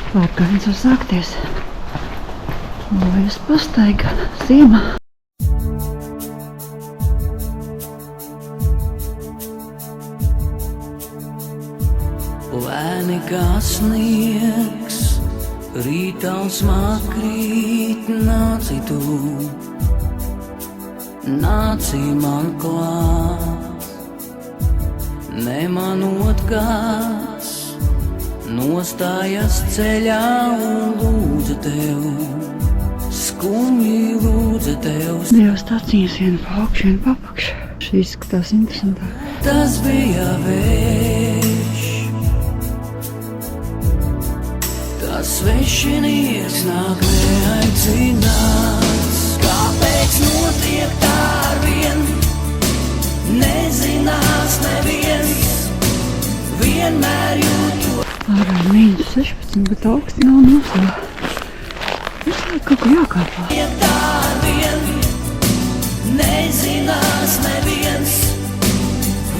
Pārgājiens var sākties. Lojas pastaiga, ziema. Lēni kā sniegs, rītausmā krīt, nāci tu, nāci man klāt, nemanot kāds, nostājas ceļā un lūdza tev, skumji lūdza tev. Dievs taciņas vienu pa augšu, vienu pa apakšu. Šī izskatās interesantāk. Tas bija vējš, tas svešinieks nāk neaicināts. Kāpēc notiek tā arvien, nezinās neviens, vienmēr jūtu. Ārā -16, bet augsti nav nosā. Visu kaut ko jākāpā. Tā arvien, nezinās neviens,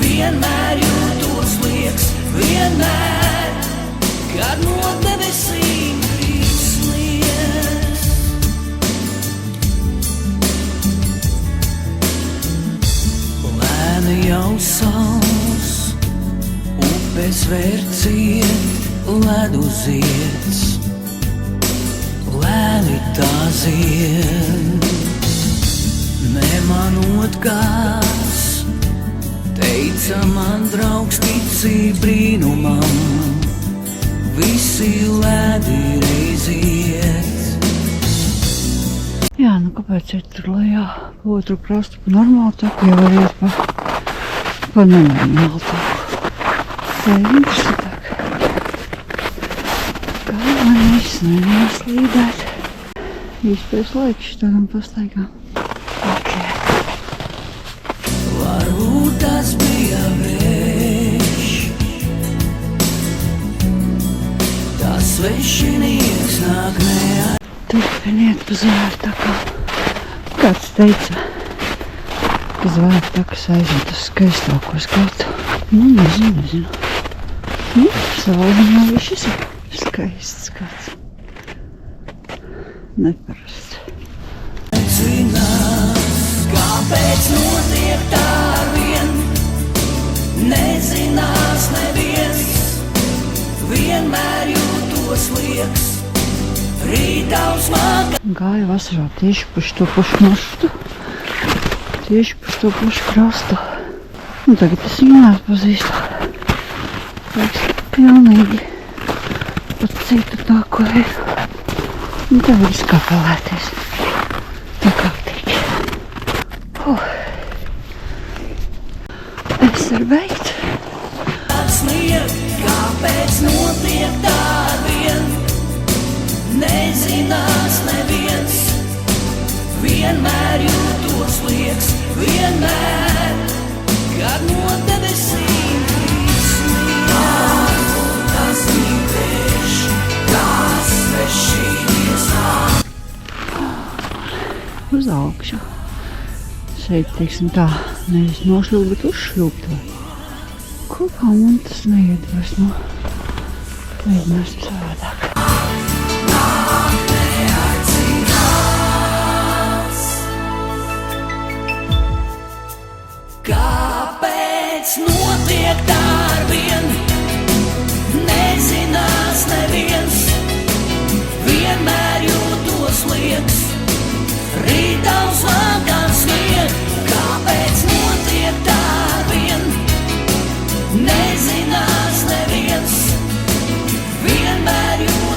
vienmēr jūtos liekas, vienmēr, kad no debesīm krīt sniegs. Lēni jau saules, upes vērciet, ledu zieds, lēni tā zied, nemanot kāds, teica man draugs tici brīnumam, visi lēdi reiziet. Jā, nu kāpēc ir tur lejā pa otru krastu pa normālu taku, jau var iet pa nenormālu taku. Tā ir interesantāk. Kā man īstenībā slīdēt. Īstais laiks tādam pastaigām. Okay. Varbūt tas bija vējš, tas svešinieks nāk neaicināts. Turpiniet pa zvērtakā. Kāds teica, ka zvērtakas aizved uz skaistāko skatu. Nu, nezinu. Nu, savā ziņā šis ir skaists skats. Neparasts. Kāpēc notiek tā arvien, nezinās neviens, vienmēr jūtos liekas, rītausmā. Gāju vasarā tieši pa šo pašu maršrutu, tieši pa šo pašu krastu. Un tagad es viņu neatpazīstu. Liekas pilnīgi pat citu tā, ko ir. Un te var izkapelēties. Tā kārtīgi. Es varu beigt. Kāpēc notiek tā arvien, nezinās neviens, vienmēr jūtos liekas, vienmēr, kad no debesīm krīt sniegs. Tas mīlēš, tās svešinieks nāk. Uz augšu. Šeit, teiksim tā, nevis nošļūt, bet uzšļūt. Kopā man tas neiedvesmo. Mēģināsim savādāk. Kāpēc notiek tā arvien, nezinās neviens, vienmēr jūtos liekas, rītaus vakars snieg. Kāpēc notiek tā arvien, nezinās neviens, vienmēr jūtos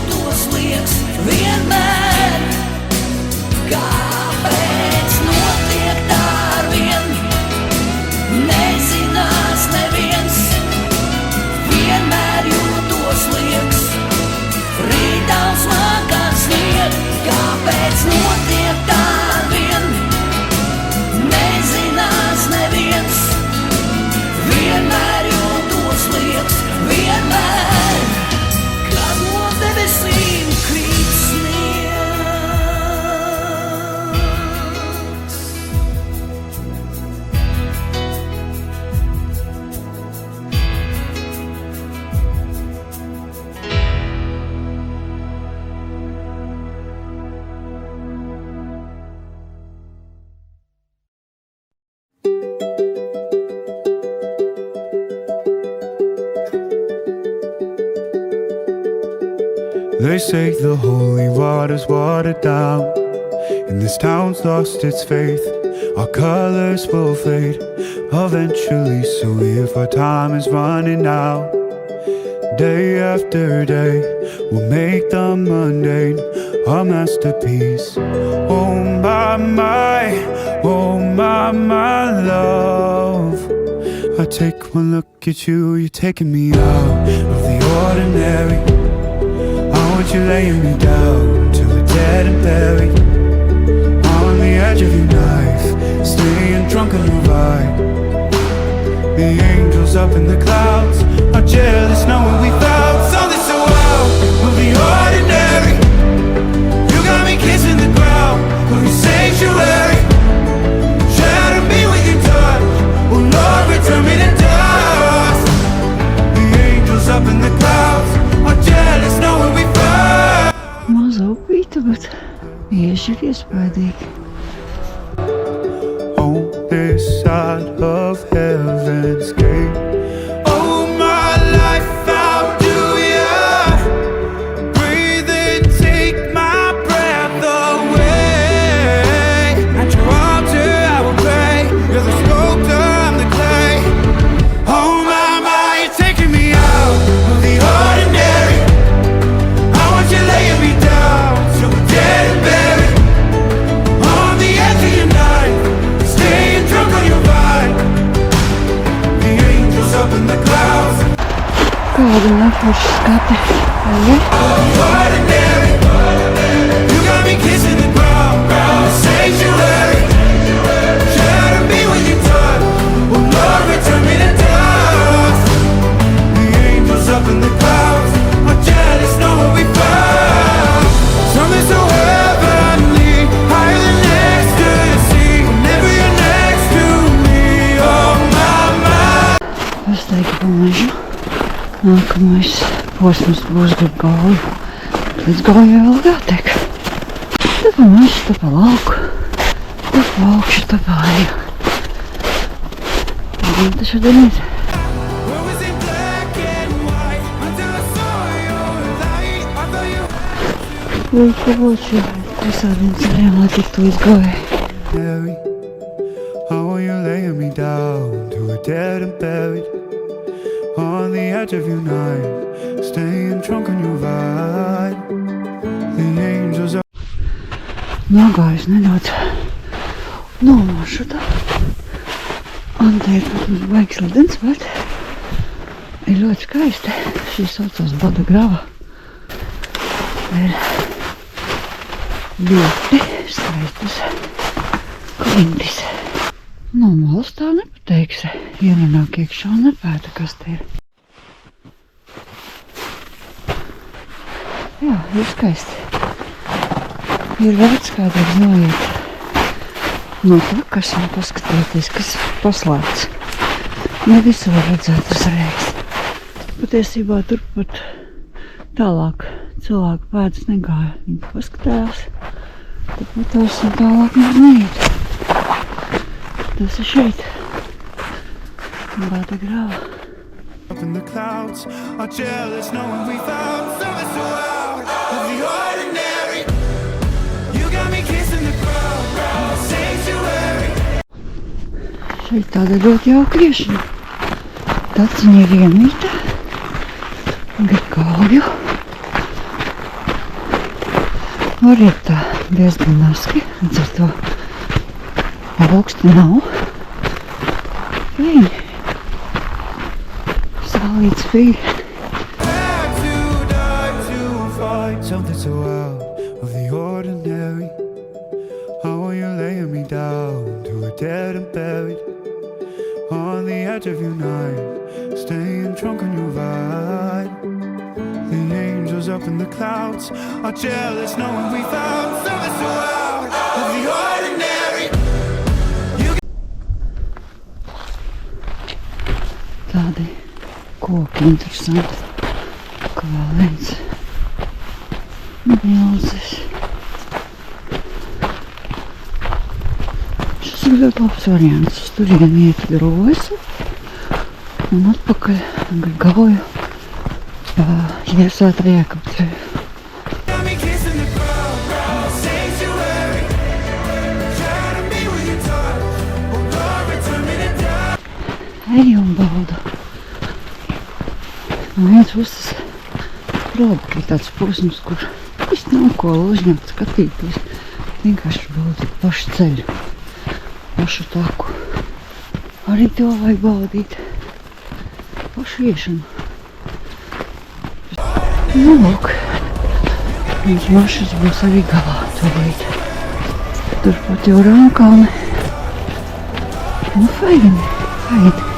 They say the holy water's watered down, and this town's lost its faith. Our colors will fade eventually, so if our time is running out, day after day, we'll make the mundane a masterpiece. Oh my love, I take one look at you, you're taking me out of the ordinary. I want you laying me down till we're dead and buried, on the edge of your knife, staying drunk on your vibe. The angels up in the clouds are jealous knowing we found something so out of the ordinary. You got me kissing the ground of your sanctuary. Shatter me with your touch, oh Lord, return me to dust. The angels up in the clouds are jealous knowing we found. Maza upīta, bet ieši ir iespaidīgi. On this side of heaven's gate. Oh my life, how do ya breathe and take my breath away? At your altar I will pray, you're the sculptor, I'm the clay. Oh my, you're taking me out of the ordinary. I want you laying me down till we're dead and buried, on the edge of your knife, staying drunk on your vine. The angels up in the clouds. Kāda neforša skati. Vai? Ordinary. You got me kissing the ground, the sanctuary. Shatter me with your touch, oh Lord, return me to dust. The angels up in the clouds are jealous, know what we found. Something so heavenly, higher than ecstasy. Whenever you're next to me, oh my. Pastaigi pa mežu. Nākamais posms būs gar Gauju. Līdz Gaujai vēl jātiek. Te pa mežu, te pa lauku. Te pa augšu, te pa leju. Tagad te šodien ir. What was in black and white until I saw your light? I thought you Līdz pa boču visādiem ceļiem, lai tiktu līdz Gaujai. Mary, I want you laying me down till we're dead and buried, on the edge of your knife, staying drunk on your vibe. The angels are Nogājis nedaudz no maršruta. Un te ir, protams, baigs ledens, bet ir ļoti skaisti. Šī saucās Bada grava. Ir ļoti skaistas klintis. No malas tā nepateiksi. Ienāk iekšā un nepēta, kas te ir. Jā, ir skaisti. Ir vērts kādreiz noiet no takas un paskatīties, kas paslēpts. Ne visu var redzēt uzreiz. Patiesībā turpat tālāk cilvēku pēdas negāja. Viņi paskatījās, turpat tās un tālāk neiet. Tas ir šeit. Bada grava. up in the clouds are jealous knowing we found something so out of the ordinary. You got me kissing the ground, sanctuary. Šeit tāda ļoti jauka iešana. Taciņa ir iemīta. Gar Gauju. Var iet tā diezgan naski, līdz ar to augsti nav. Fīni. Saulīts fīni. Had to die to find something so out of the ordinary. I want you laying me down till we're dead and buried, on the edge of your knife, staying drunk on your vibe. The angels up in the clouds are jealous knowing we found something so out of the ordinary. Tādi koki interesanti. Kā vēl viens milzis. Šis ir ļoti labs variants. Uz turieni iet grozi un atpakaļ gar Gauju iesēt Riekapceļu. Ej un bauda. No viens puses roda, ka tāds posms, kur viss nav ko uzņemt, skatīties. Vienkārši baudīt pašu ceļu, pašu taku. Arī to vajag baudīt. Pašu iešanu. Nu, lūk. Mums mašas būs arī galā tūlīt. Turpat jau Rāmkalne. Nu, faini.